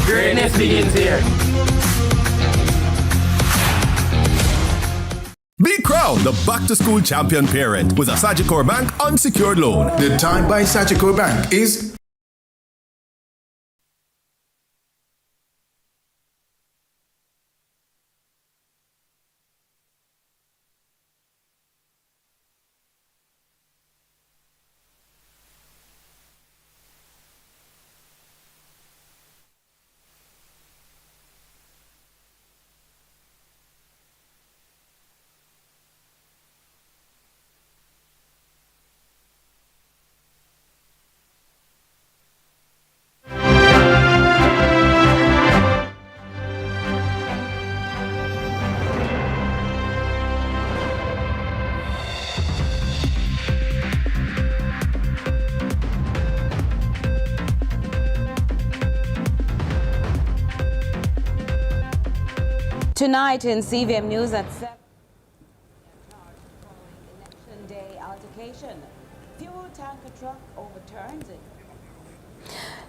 Greatness begins here. Be crowned the back-to-school champion parent with a Sagicor Bank unsecured loan. The time by Sagicor Bank is Tonight in CVM News at 7, election day altercation. Fuel tanker truck overturns it.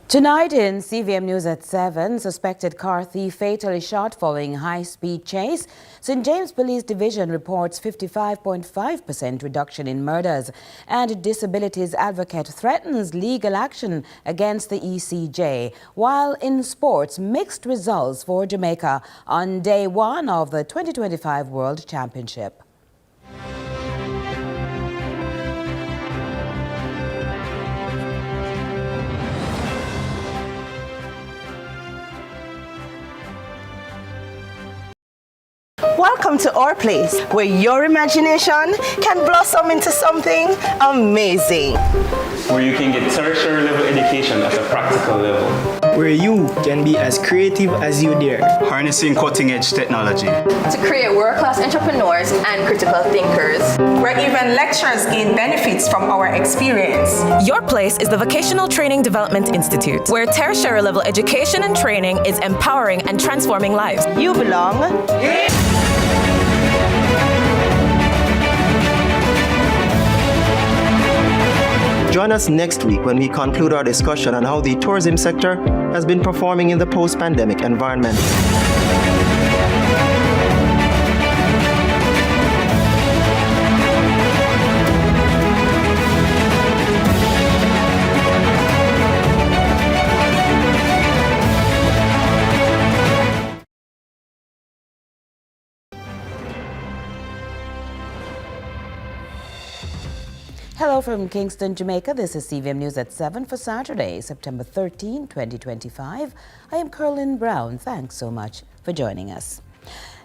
Tonight in CVM News at 7, suspected car thief fatally shot following high-speed chase. St. James Police Division reports 55.5% reduction in murders, and disabilities advocate threatens legal action against the ECJ. While in sports, mixed results for Jamaica on day one of the 2025 World Championship. Welcome to our place, where your imagination can blossom into something amazing. Where you can get tertiary level education at a practical level. Where you can be as creative as you dare. Harnessing cutting-edge technology. To create world-class entrepreneurs and critical thinkers. Where even lecturers gain benefits from our experience. Your place is the Vocational Training Development Institute, where tertiary level education and training is empowering and transforming lives. You belong here. Join us next week when we conclude our discussion on how the tourism sector has been performing in the post-pandemic environment. Hello from Kingston, Jamaica. This is CVM News at 7 for Saturday, September 13, 2025. I am Curlin Brown. Thanks so much for joining us.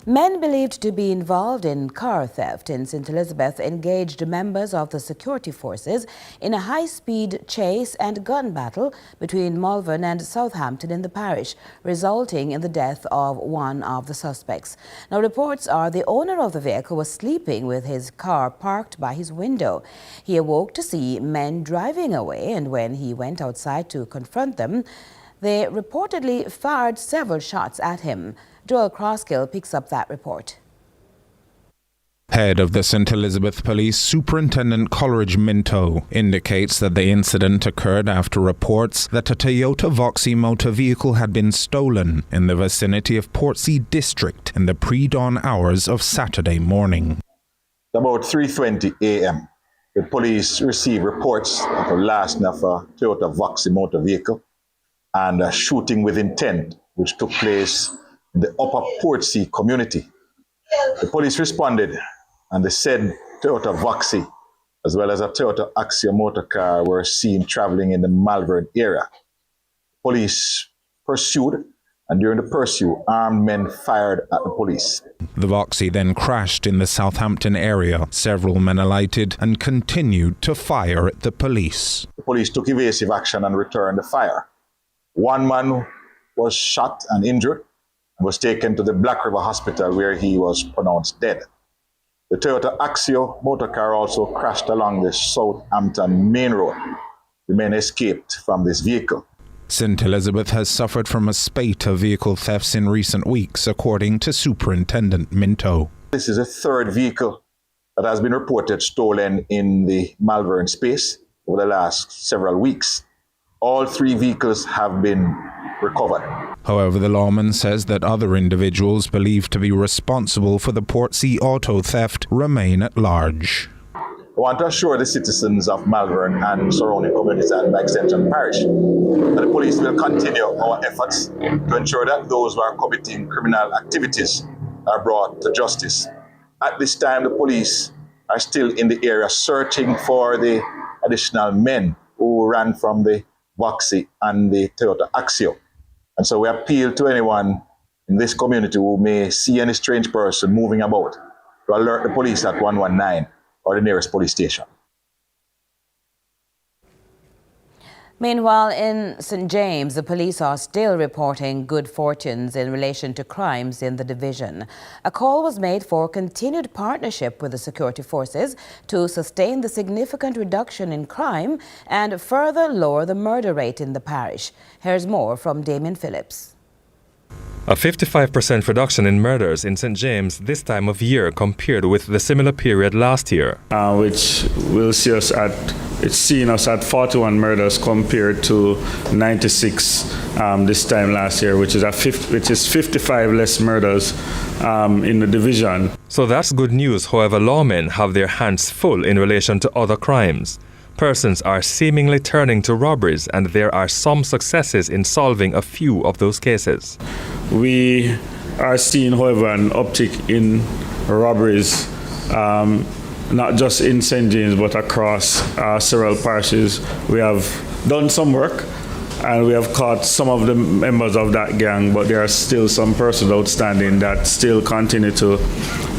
Men believed to be involved in car theft in St. Elizabeth engaged members of the security forces in a high-speed chase and gun battle between Malvern and Southampton in the parish, resulting in the death of one of the suspects. Now, reports are the owner of the vehicle was sleeping with his car parked by his window. He awoke to see men driving away, and when he went outside to confront them, they reportedly fired several shots at him. Joel Crosskill picks up that report. Head of the St. Elizabeth Police, Superintendent Coleridge Minto, indicates that the incident occurred after reports that a Toyota Voxy motor vehicle had been stolen in the vicinity of Portsea District in the pre-dawn hours of Saturday morning. About 3:20 a.m., the police received reports of a last of a Toyota Voxy motor vehicle and a shooting with intent, which took place in the upper Portsea community. The police responded, and the said Toyota Voxy, as well as a Toyota Axia motor car, were seen traveling in the Malvern area. Police pursued, and during the pursuit, armed men fired at the police. The Voxy then crashed in the Southampton area. Several men alighted and continued to fire at the police. The police took evasive action and returned the fire. One man was shot and injured, was taken to the Black River Hospital where he was pronounced dead. The Toyota Axio motor car also crashed along the Southampton main road. The men escaped from this vehicle. St. Elizabeth has suffered from a spate of vehicle thefts in recent weeks, according to Superintendent Minto. This is a third vehicle that has been reported stolen in the Malvern space over the last several weeks. All 3 vehicles have been recovered. However, the lawman says that other individuals believed to be responsible for the Portsea auto theft remain at large. I want to assure the citizens of Malvern and surrounding communities and by extension parish that the police will continue our efforts to ensure that those who are committing criminal activities are brought to justice. At this time, the police are still in the area searching for the additional men who ran from the Voxy and the Toyota Axio. And so we appeal to anyone in this community who may see any strange person moving about to alert the police at 119 or the nearest police station. Meanwhile, in St. James, the police are still reporting good fortunes in relation to crimes in the division. A call was made for continued partnership with the security forces to sustain the significant reduction in crime and further lower the murder rate in the parish. Here's more from Damien Phillips. A 55% reduction in murders in St. James this time of year compared with the similar period last year. Which will see us it's seen us at 41 murders compared to 96 this time last year, which is 55 less murders in the division. So that's good news. However, lawmen have their hands full in relation to other crimes. Persons are seemingly turning to robberies, and there are some successes in solving a few of those cases. We are seeing, however, an uptick in robberies, not just in St. James, but across several parishes. We have done some work, and we have caught some of the members of that gang, but there are still some persons outstanding that still continue to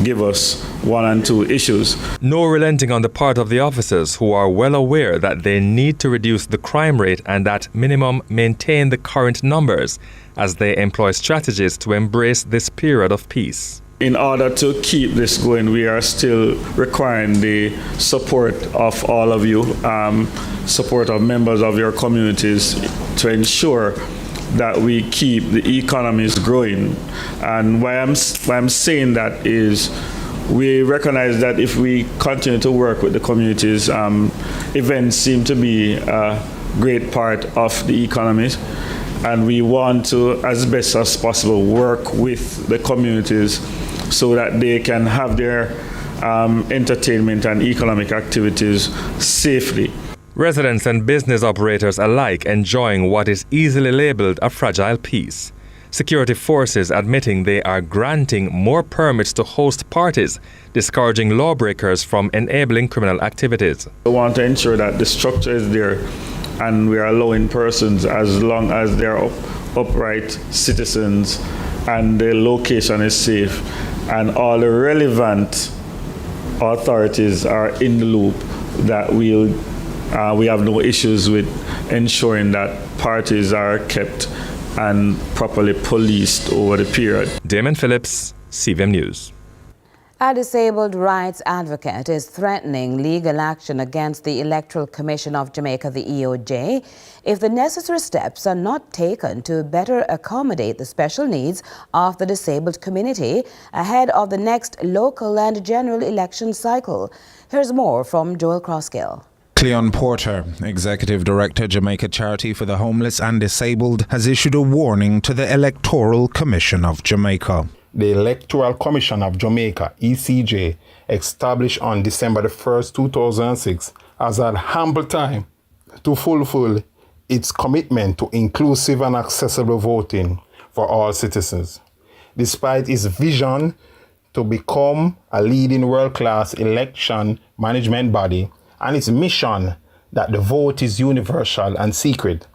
give us 1 and 2 issues. No relenting on the part of the officers, who are well aware that they need to reduce the crime rate and at minimum maintain the current numbers as they employ strategies to embrace this period of peace. In order to keep this going, we are still requiring the support of all of you, support of members of your communities to ensure that we keep the economies growing. And why I'm saying that is we recognize that if we continue to work with the communities, events seem to be a great part of the economy. And we want to, as best as possible, work with the communities so that they can have their entertainment and economic activities safely. Residents and business operators alike enjoying what is easily labeled a fragile peace. Security forces admitting they are granting more permits to host parties, discouraging lawbreakers from enabling criminal activities. We want to ensure that the structure is there and we are allowing persons, as long as they are upright citizens and the location is safe and all the relevant authorities are in the loop, that we have no issues with ensuring that parties are kept and properly policed over the period. Damon Phillips, CVM News. A disabled rights advocate is threatening legal action against the Electoral Commission of Jamaica, the EOJ, if the necessary steps are not taken to better accommodate the special needs of the disabled community ahead of the next local and general election cycle. Here's more from Joel Crossgill. Cleon Porter, Executive Director, Jamaica Charity for the Homeless and Disabled, has issued a warning to the Electoral Commission of Jamaica. The Electoral Commission of Jamaica, ECJ, established on December the 1st, 2006, has had ample time to fulfill its commitment to inclusive and accessible voting for all citizens. Despite its vision to become a leading world-class election management body and its mission that the vote is universal and secret,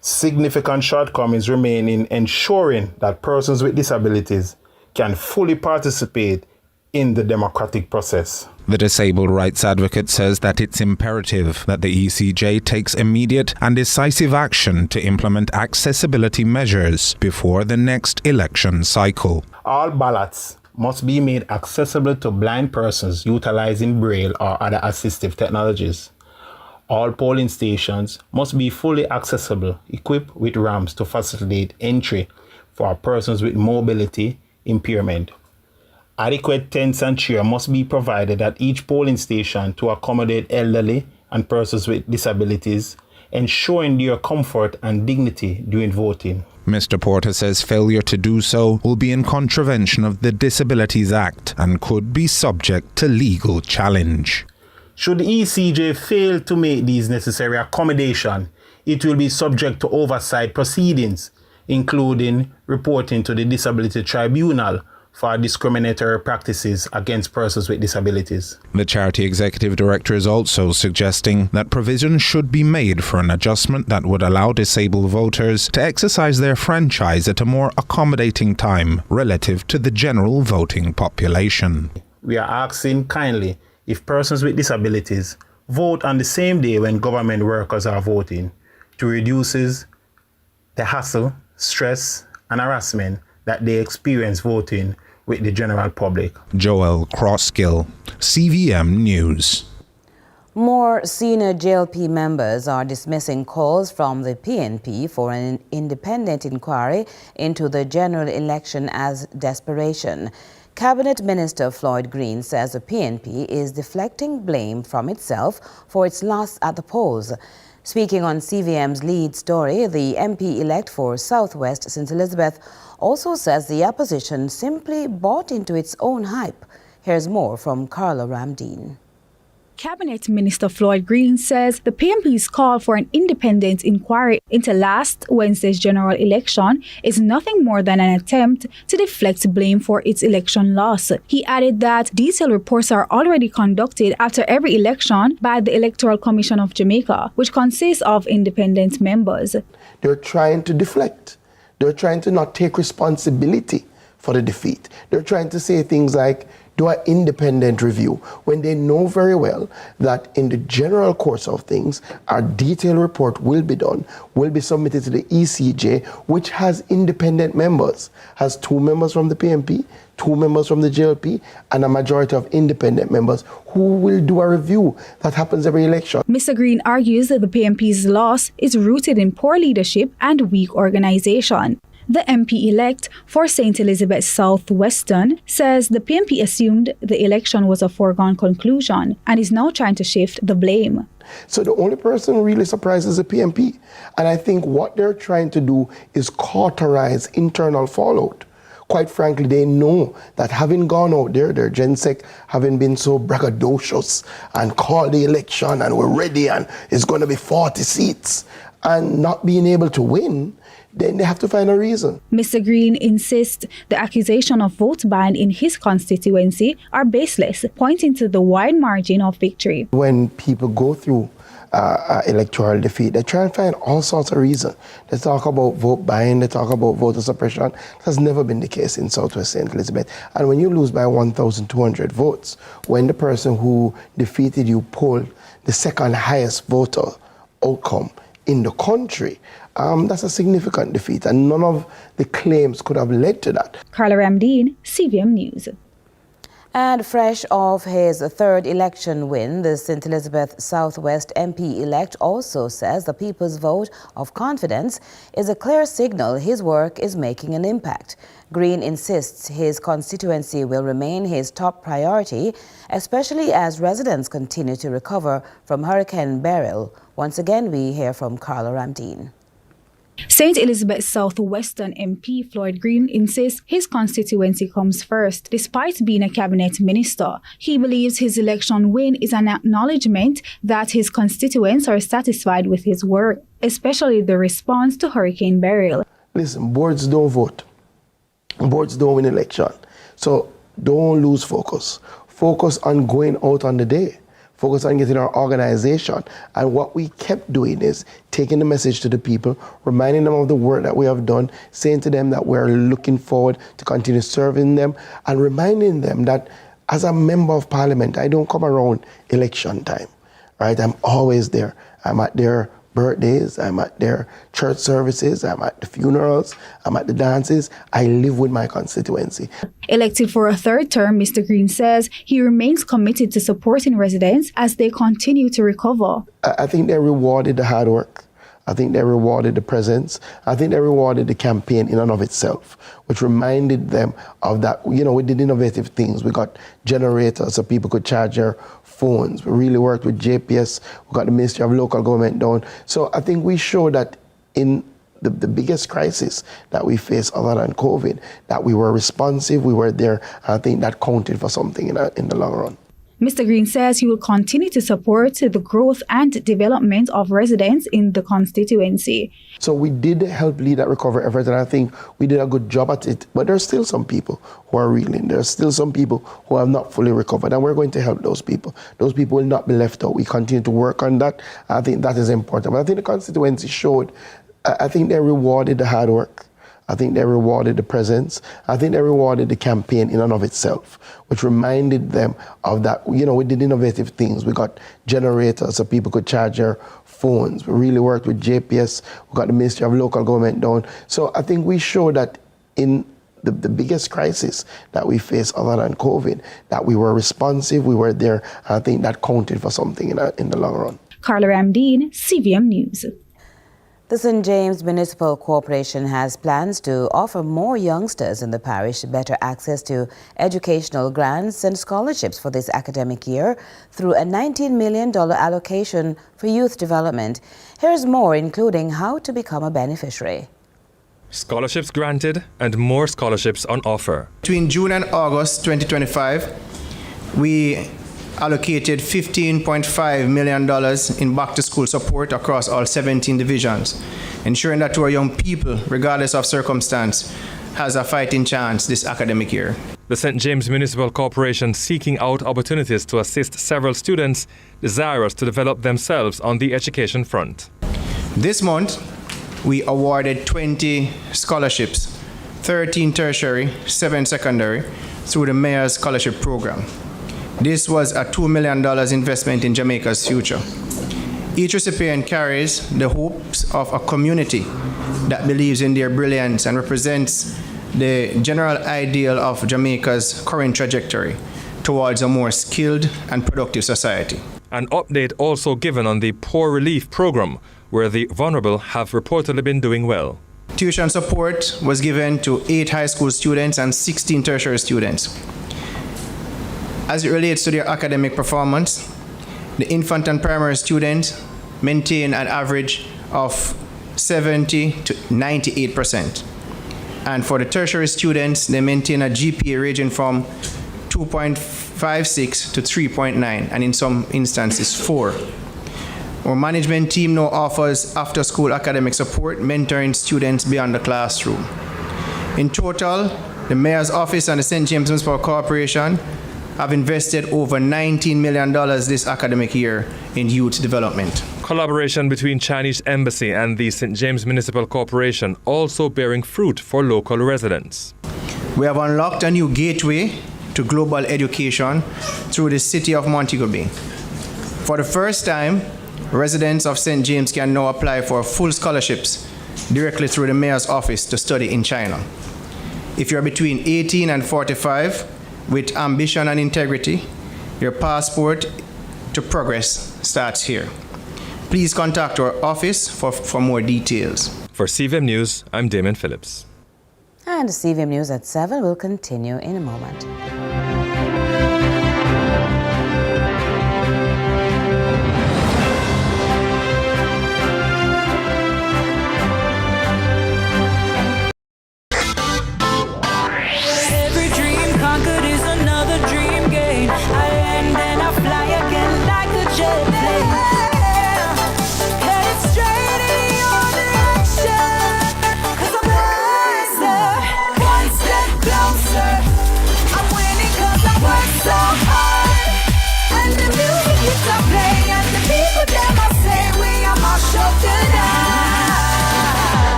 significant shortcomings remain in ensuring that persons with disabilities can fully participate in the democratic process. The disabled rights advocate says that it's imperative that the ECJ takes immediate and decisive action to implement accessibility measures before the next election cycle. All ballots must be made accessible to blind persons utilizing Braille or other assistive technologies. All polling stations must be fully accessible, equipped with ramps to facilitate entry for persons with mobility impairment. Adequate tents and chairs must be provided at each polling station to accommodate elderly and persons with disabilities, ensuring their comfort and dignity during voting. Mr. Porter says failure to do so will be in contravention of the Disabilities Act and could be subject to legal challenge. Should the ECJ fail to make these necessary accommodations, it will be subject to oversight proceedings, including reporting to the Disability Tribunal for discriminatory practices against persons with disabilities. The charity executive director is also suggesting that provision should be made for an adjustment that would allow disabled voters to exercise their franchise at a more accommodating time relative to the general voting population. We are asking kindly if persons with disabilities vote on the same day when government workers are voting to reduce the hassle, stress, and harassment that they experience voting with the general public. Joel Crossgill, CVM News. More senior JLP members are dismissing calls from the PNP for an independent inquiry into the general election as desperation. Cabinet Minister Floyd Green says the PNP is deflecting blame from itself for its loss at the polls. Speaking on CVM's lead story, the MP-elect for Southwest St. Elizabeth also says the opposition simply bought into its own hype. Here's more from Carla Ramdeen. Cabinet Minister Floyd Green says the PNP's call for an independent inquiry into last Wednesday's general election is nothing more than an attempt to deflect blame for its election loss. He added that detailed reports are already conducted after every election by the Electoral Commission of Jamaica, which consists of independent members. They're trying to deflect. They're trying to not take responsibility for the defeat. They're trying to say things like, do an independent review, when they know very well that in the general course of things, our detailed report will be done, will be submitted to the ECJ, which has independent members, has 2 members from the PNP, 2 members from the JLP, and a majority of independent members who will do a review that happens every election. Mr. Green argues that the PNP's loss is rooted in poor leadership and weak organization. The MP-elect for St. Elizabeth Southwestern says the PNP assumed the election was a foregone conclusion and is now trying to shift the blame. So the only person really surprised is the PNP. And I think what they're trying to do is cauterize internal fallout. Quite frankly, they know that having gone out there, their GenSec having been so braggadocious and called the election and we're ready and it's going to be 40 seats and not being able to win, then they have to find a reason. Mr. Green insists the accusation of vote buying in his constituency are baseless, pointing to the wide margin of victory. When people go through electoral defeat, they try and find all sorts of reasons. They talk about vote buying, they talk about voter suppression. That has never been the case in Southwest St. Elizabeth. And when you lose by 1,200 votes, when the person who defeated you polled the second highest voter outcome in the country, that's a significant defeat, and none of the claims could have led to that. Carla Ramdeen, CVM News. And fresh off his third election win, the St. Elizabeth Southwest MP-elect also says the people's vote of confidence is a clear signal his work is making an impact. Green insists his constituency will remain his top priority, especially as residents continue to recover from Hurricane Beryl. Once again, we hear from Carla Ramdeen. St. Elizabeth Southwestern MP Floyd Green insists his constituency comes first. Despite being a cabinet minister, he believes his election win is an acknowledgement that his constituents are satisfied with his work, especially the response to Hurricane Beryl. Listen, boards don't vote. Boards don't win election. So don't lose focus. Focus on going out on the day. Focus on getting our organization. And what we kept doing is taking the message to the people, reminding them of the work that we have done, saying to them that we're looking forward to continue serving them, and reminding them that as a member of parliament, I don't come around election time, right? I'm always there. I'm at their birthdays, I'm at their church services, I'm at the funerals, I'm at the dances. I live with my constituency. Elected for a third term, Mr. Green says he remains committed to supporting residents as they continue to recover. I think they rewarded the hard work. I think they rewarded the presence. I think they rewarded the campaign in and of itself, which reminded them of that. You know, we did innovative things. We got generators so people could charge their phones. We really worked with JPS. We got the Ministry of Local Government down. So I think we show that in the biggest crisis that we face other than COVID, that we were responsive, we were there, and I think that counted for something in the long run. Mr. Green says he will continue to support the growth and development of residents in the constituency. So we did help lead that recovery effort, and I think we did a good job at it. But there's still some people who are reeling. There's still some people who have not fully recovered, and we're going to help those people. Those people will not be left out. We continue to work on that. I think that is important. But I think the constituency showed, I think they rewarded the hard work. I think they rewarded the presence. I think they rewarded the campaign in and of itself, which reminded them of that. You know, we did innovative things. We got generators so people could charge their phones. We really worked with JPS. We got the Ministry of Local Government down. So I think we show that in the biggest crisis that we face other than COVID, that we were responsive, we were there. And I think that counted for something in the long run. Carla Ramdeen, CVM News. The St. James Municipal Corporation has plans to offer more youngsters in the parish better access to educational grants and scholarships for this academic year through a $19 million allocation for youth development. Here's more, including how to become a beneficiary. Scholarships granted and more scholarships on offer. Between June and August 2025, we allocated $15.5 million in back-to-school support across all 17 divisions, ensuring that our young people, regardless of circumstance, has a fighting chance this academic year. The St. James Municipal Corporation seeking out opportunities to assist several students desirous to develop themselves on the education front. This month, we awarded 20 scholarships, 13 tertiary, 7 secondary, through the Mayor's Scholarship Program. This was a $2 million investment in Jamaica's future. Each recipient carries the hopes of a community that believes in their brilliance and represents the general ideal of Jamaica's current trajectory towards a more skilled and productive society. An update also given on the Poor Relief Program, where the vulnerable have reportedly been doing well. Tuition support was given to 8 high school students and 16 tertiary students. As it relates to their academic performance, the infant and primary students maintain an average of 70 to 98%. And for the tertiary students, they maintain a GPA ranging from 2.56 to 3.9, and in some instances 4. Our management team now offers after-school academic support, mentoring students beyond the classroom. In total, the Mayor's Office and the St. James Municipal Corporation have invested over $19 million this academic year in youth development. Collaboration between Chinese Embassy and the St. James Municipal Corporation also bearing fruit for local residents. We have unlocked a new gateway to global education through the city of Montego Bay. For the first time, residents of St. James can now apply for full scholarships directly through the Mayor's Office to study in China. If you're between 18 and 45, with ambition and integrity, your passport to progress starts here. Please contact our office for more details. For CVM News, I'm Damon Phillips. And CVM News at 7 will continue in a moment.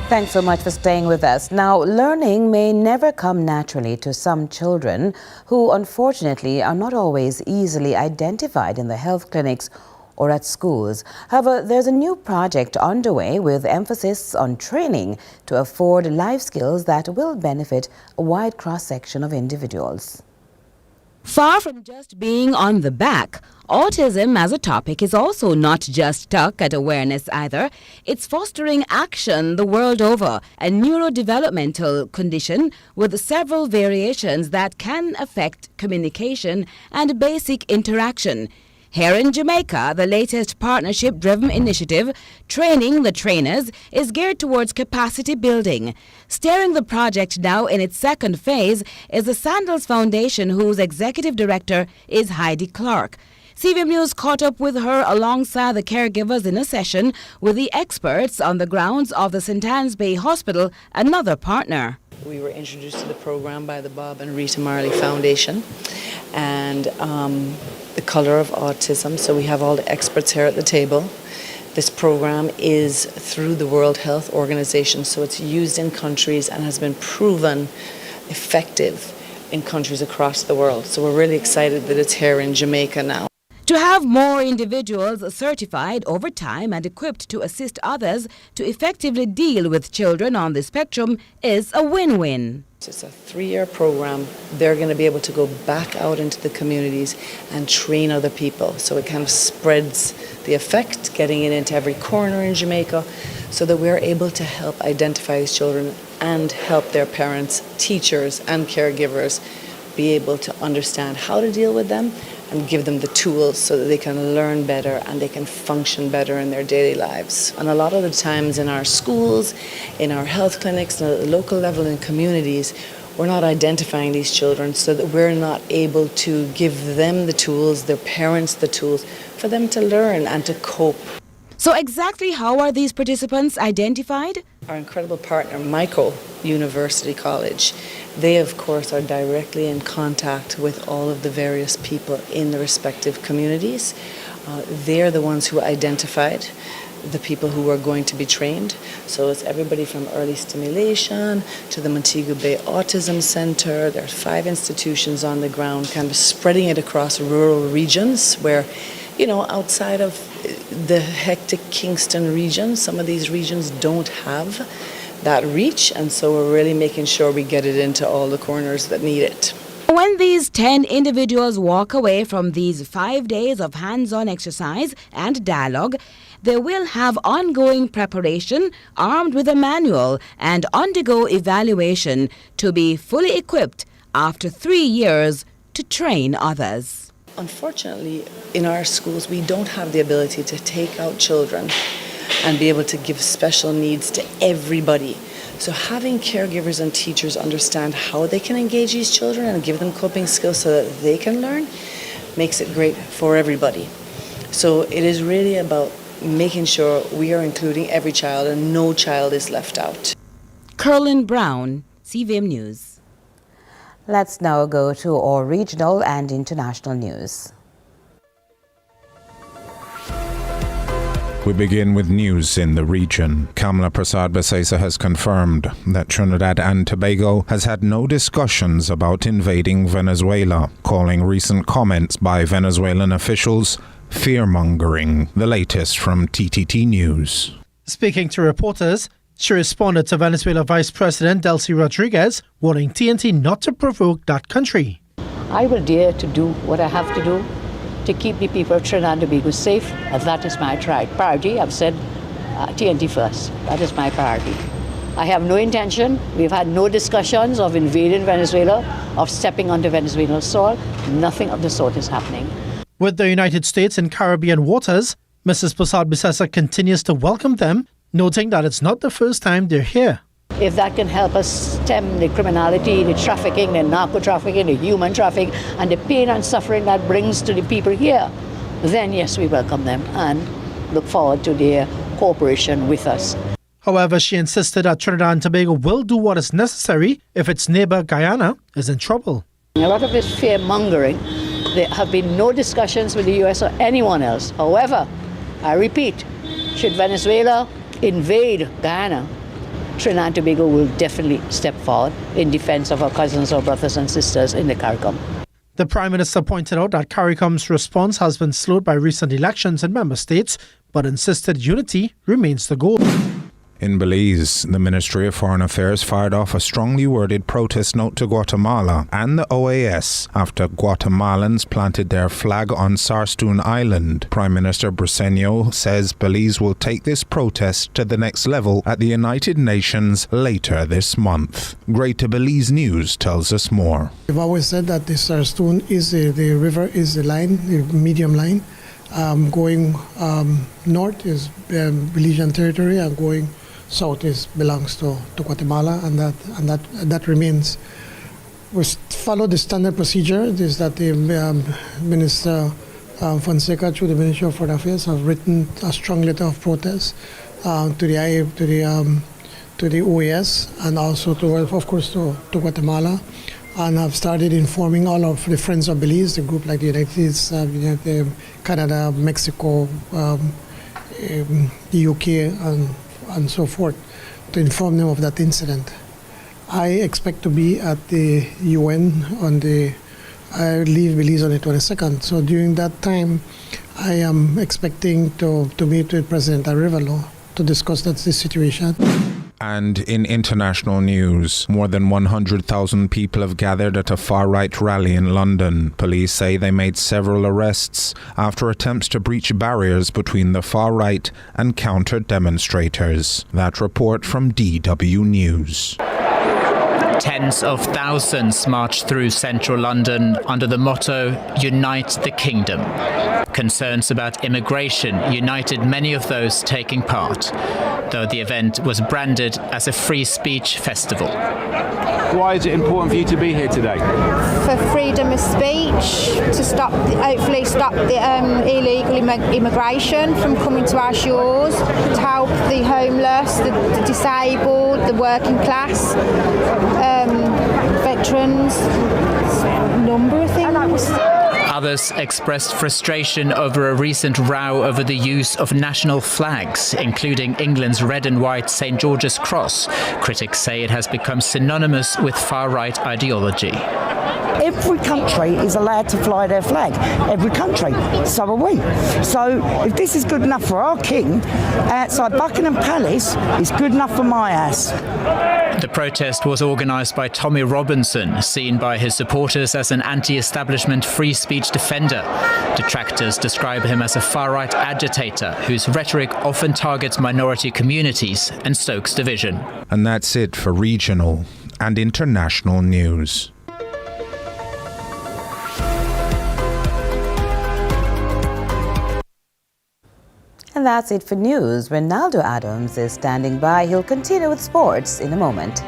Thanks so much for staying with us. Now, learning may never come naturally to some children who unfortunately are not always easily identified in the health clinics or at schools. However, there's a new project underway with emphasis on training to afford life skills that will benefit a wide cross-section of individuals. Far from just being on the back, autism as a topic is also not just stuck at awareness either. It's fostering action the world over, a neurodevelopmental condition with several variations that can affect communication and basic interaction. Here in Jamaica, the latest partnership-driven initiative, Training the Trainers, is geared towards capacity building. Steering the project now in its second phase is the Sandals Foundation, whose executive director is Heidi Clark. CVM News caught up with her alongside the caregivers in a session with the experts on the grounds of the St. Anne's Bay Hospital, another partner. We were introduced to the program by the Bob and Rita Marley Foundation and the Color of Autism. So we have all the experts here at the table. This program is through the World Health Organization, so it's used in countries and has been proven effective in countries across the world. So we're really excited that it's here in Jamaica now. To have more individuals certified over time and equipped to assist others to effectively deal with children on the spectrum is a win-win. It's a 3-year program. They're going to be able to go back out into the communities and train other people. So it kind of spreads the effect, getting it into every corner in Jamaica, so that we're able to help identify these children and help their parents, teachers, and caregivers be able to understand how to deal with them and give them the tools so that they can learn better and they can function better in their daily lives. And a lot of the times in our schools, in our health clinics, at the local level in communities, we're not identifying these children so that we're not able to give them the tools, their parents the tools, for them to learn and to cope. So exactly how are these participants identified? Our incredible partner, Michael University College, they of course are directly in contact with all of the various people in the respective communities. They're the ones who identified the people who are going to be trained. So it's everybody from early stimulation to the Montego Bay Autism Center. There are 5 institutions on the ground, kind of spreading it across rural regions where, you know, outside of the hectic Kingston region, some of these regions don't have that reach, and so we're really making sure we get it into all the corners that need it. When these 10 individuals walk away from these 5 days of hands-on exercise and dialogue, they will have ongoing preparation armed with a manual and undergo evaluation to be fully equipped after 3 years to train others. Unfortunately, in our schools, we don't have the ability to take out children and be able to give special needs to everybody. So having caregivers and teachers understand how they can engage these children and give them coping skills so that they can learn makes it great for everybody. So it is really about making sure we are including every child and no child is left out. Curlin Brown, CVM News. Let's now go to our regional and international news. We begin with news in the region. Kamala Prasad-Besesa has confirmed that Trinidad and Tobago has had no discussions about invading Venezuela, calling recent comments by Venezuelan officials fear-mongering. The latest from TTT News. Speaking to reporters, she responded to Venezuela Vice President Delcy Rodriguez, warning TNT not to provoke that country. I will dare to do what I have to do to keep the people of Trinidad and Tobago safe, and that is my priority. I've said TNT first. That is my priority. I have no intention, we've had no discussions of invading Venezuela, of stepping onto Venezuelan soil. Nothing of the sort is happening. With the United States in Caribbean waters, Mrs. Prasad-Besesa continues to welcome them, noting that it's not the first time they're here. If that can help us stem the criminality, the trafficking, the narco-trafficking, the human trafficking, and the pain and suffering that brings to the people here, then yes, we welcome them and look forward to their cooperation with us. However, she insisted that Trinidad and Tobago will do what is necessary if its neighbor Guyana is in trouble. A lot of this fear-mongering, there have been no discussions with the U.S. or anyone else. However, I repeat, should Venezuela invade Guyana, Trinidad and Tobago will definitely step forward in defense of our cousins or brothers and sisters in the CARICOM. The Prime Minister pointed out that CARICOM's response has been slowed by recent elections in member states, but insisted unity remains the goal. In Belize, the Ministry of Foreign Affairs fired off a strongly worded protest note to Guatemala and the OAS after Guatemalans planted their flag on Sarstoon Island. Prime Minister Briceño says Belize will take this protest to the next level at the United Nations later this month. Greater Belize News tells us more. We've always said that the Sarstoon is the river is the line, the medium line. Going north is Belizean territory, and going south belongs to Guatemala, and that remains. We follow the standard procedure. Is that the Minister Fonseca, through the Ministry of Foreign Affairs, have written a strong letter of protest to the OAS, and also of course to Guatemala, and have started informing all of the Friends of Belize, the group like the United States, Canada, Mexico, the UK, and so forth, to inform them of that incident. I expect to be at the UN I leave Belize on the 22nd. So during that time, I am expecting to meet with President Arevalo to discuss the situation. And in international news, more than 100,000 people have gathered at a far-right rally in London. Police say they made several arrests after attempts to breach barriers between the far-right and counter-demonstrators. That report from DW News. Tens of thousands marched through central London under the motto, Unite the Kingdom. Concerns about immigration united many of those taking part, though the event was branded as a free speech festival. Why is it important for you to be here today? For freedom of speech, to hopefully stop the illegal immigration from coming to our shores, to help the homeless, the disabled, the working class, veterans, a number of things. Others expressed frustration over a recent row over the use of national flags, including England's red and white St. George's Cross. Critics say it has become synonymous with far-right ideology. Every country is allowed to fly their flag. Every country. So are we. So if this is good enough for our king, outside Buckingham Palace is good enough for my ass. The protest was organised by Tommy Robinson, seen by his supporters as an anti-establishment free speech defender. Detractors describe him as a far-right agitator whose rhetoric often targets minority communities and stokes division. And that's it for regional and international news. And that's it for news. Ronaldo Adams is standing by. He'll continue with sports in a moment.